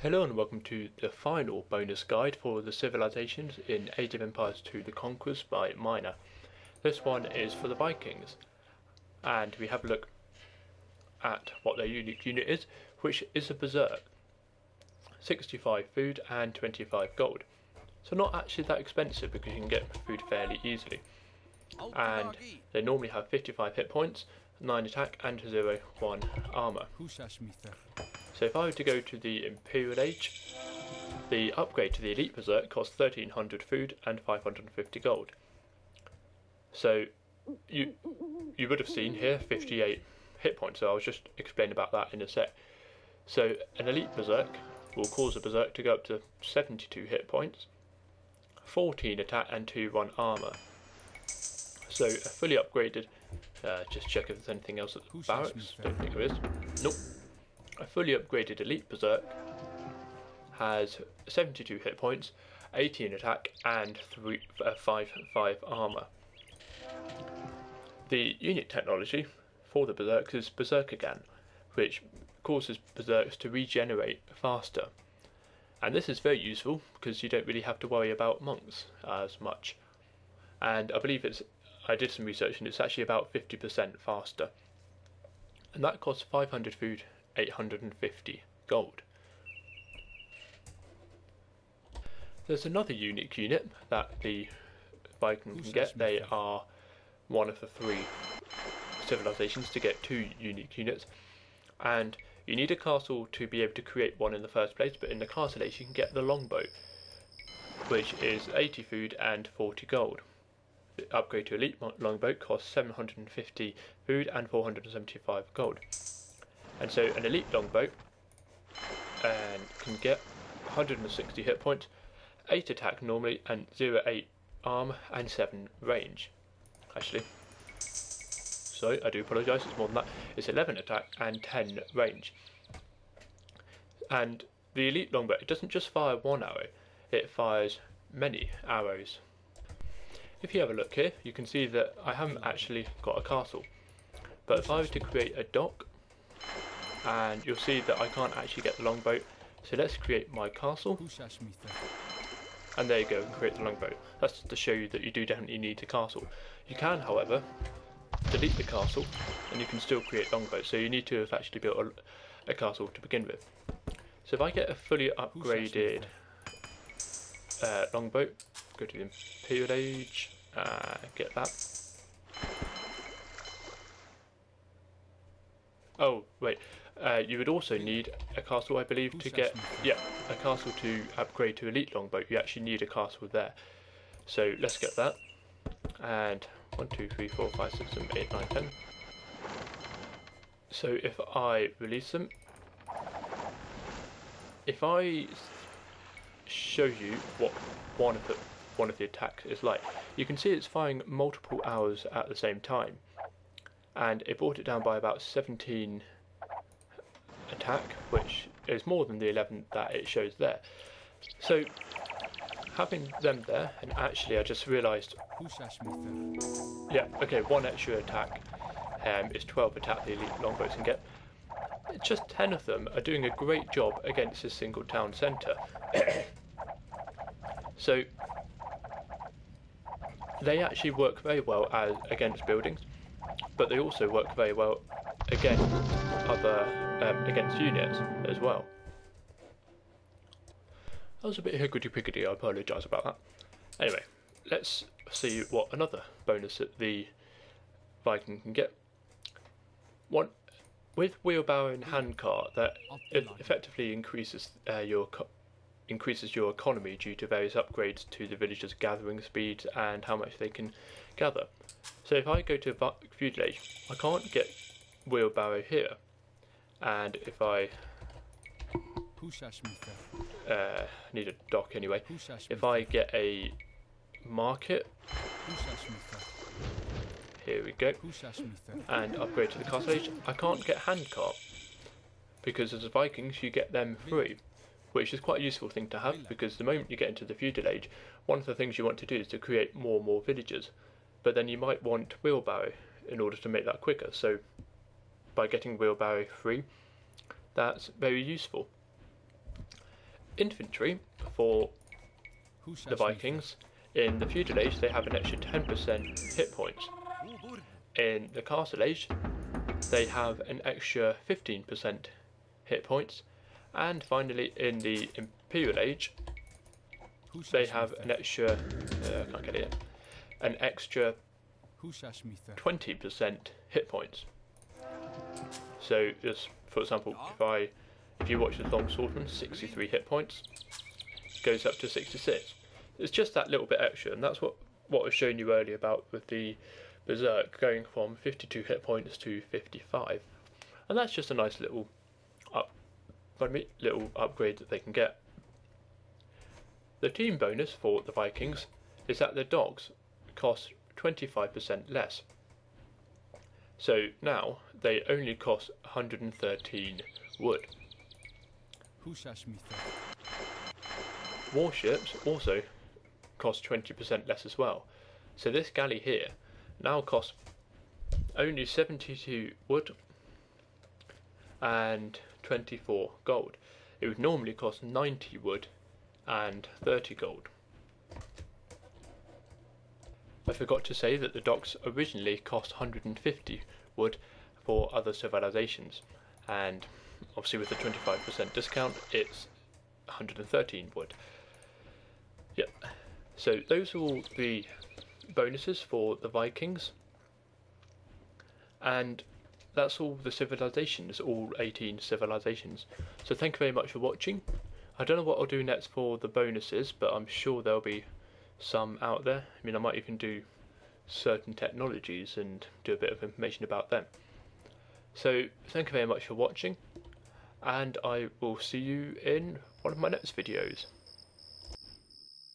Hello and welcome to the final bonus guide for the civilizations in Age of Empires 2 The Conquerors by Miner. This one is for the Vikings, and we have a look at what their unique unit is, which is a Berserk. 65 food and 25 gold. So not actually that expensive because you can get food fairly easily. And they normally have 55 hit points, 9 attack and 0-1 armor. So if I were to go to the Imperial Age, the upgrade to the Elite Berserk costs 1300 food and 550 gold. So you would have seen here 58 hit points, so I was just explaining about that in a sec. So an Elite Berserk will cause a Berserk to go up to 72 hit points, 14 attack and 2-1 armor. So a fully upgraded, just check if there's anything else at the barracks, don't think there is, nope. A fully upgraded Elite Berserk has 72 hit points, 18 attack and 5 armor. The unit technology for the Berserks is Berserker, which causes Berserks to regenerate faster. And this is very useful because you don't really have to worry about monks as much. And I believe I did some research and it's actually about 50% faster. And that costs 500 food, 850 gold. There's another unique unit that the Vikings can get. They are one of the 3 civilizations to get 2 unique units, and you need a castle to be able to create one in the first place, but in the castle age you can get the longbow, which is 80 food and 40 gold. The upgrade to elite longbow costs 750 food and 475 gold. And so an elite longbow can get 160 hit points, 8 attack normally, and 0-8 armor and 7 range. Actually, so I do apologise, it's more than that. It's 11 attack and 10 range. And the elite longbow, it doesn't just fire one arrow, it fires many arrows. If you have a look here, you can see that I haven't actually got a castle. But if I were to create a dock, and you'll see that I can't actually get the longboat, so let's create my castle, and there you go, create the longboat. That's just to show you that you do definitely need a castle. You can, however, delete the castle and you can still create longboats, so you need to have actually built a castle to begin with. So if I get a fully upgraded longboat, go to the Imperial Age, get that. Oh wait, you would also need a castle, I believe, to get, a castle to upgrade to elite longboat. You actually need a castle there. So let's get that. And 1, 2, 3, 4, 5, 6, 7, 8, 9, 10. So if I release them, if I show you what one of the attacks is like, you can see it's firing multiple arrows at the same time. And it brought it down by about 17 attack, which is more than the 11 that it shows there. So having them there, and actually I just realised, yeah, okay, 1 extra attack is 12 attack the elite longbows can get. Just 10 of them are doing a great job against a single town centre. So they actually work very well against buildings, but they also work very well against against units as well. That was a bit higgledy-piggledy, I apologise about that. Anyway, let's see what another bonus that the Viking can get. One with wheelbarrow and handcart, that effectively increases your economy due to various upgrades to the villagers' gathering speeds and how much they can gather. So if I go to Feudal Age, I can't get wheelbarrow here, and if I need a dock anyway, if I get a market, here we go, and upgrade to the Castle Age, I can't get handcart, because as a Vikings you get them free, which is quite a useful thing to have, because the moment you get into the Feudal Age, one of the things you want to do is to create more and more villagers, but then you might want wheelbarrow in order to make that quicker, so by getting wheelbarrow free, that's very useful. infantry for the Vikings, in the feudal age they have an extra 10% hit points. In the castle age they have an extra 15% hit points, and finally in the imperial age they have an extra an extra 20% hit points. So just for example, if you watch the long swordsman, 63 hit points goes up to 66. It's just that little bit extra, and that's what I was showing you earlier about with the berserk going from 52 hit points to 55, and that's just a nice little upgrade that they can get. The team bonus for the Vikings is that their dogs cost 25% less. So now they only cost 113 wood. Warships also cost 20% less as well. So this galley here now costs only 72 wood and 24 gold. It would normally cost 90 wood and 30 gold. I forgot to say that the docks originally cost 150 wood for other civilizations, and obviously with the 25% discount it's 113 wood. Yep. So those are all the bonuses for the Vikings, and that's all the civilizations, all 18 civilizations. So thank you very much for watching. I don't know what I'll do next for the bonuses, but I'm sure there'll be some out there. I mean, I might even do certain technologies and do a bit of information about them. So thank you very much for watching, and I will see you in one of my next videos.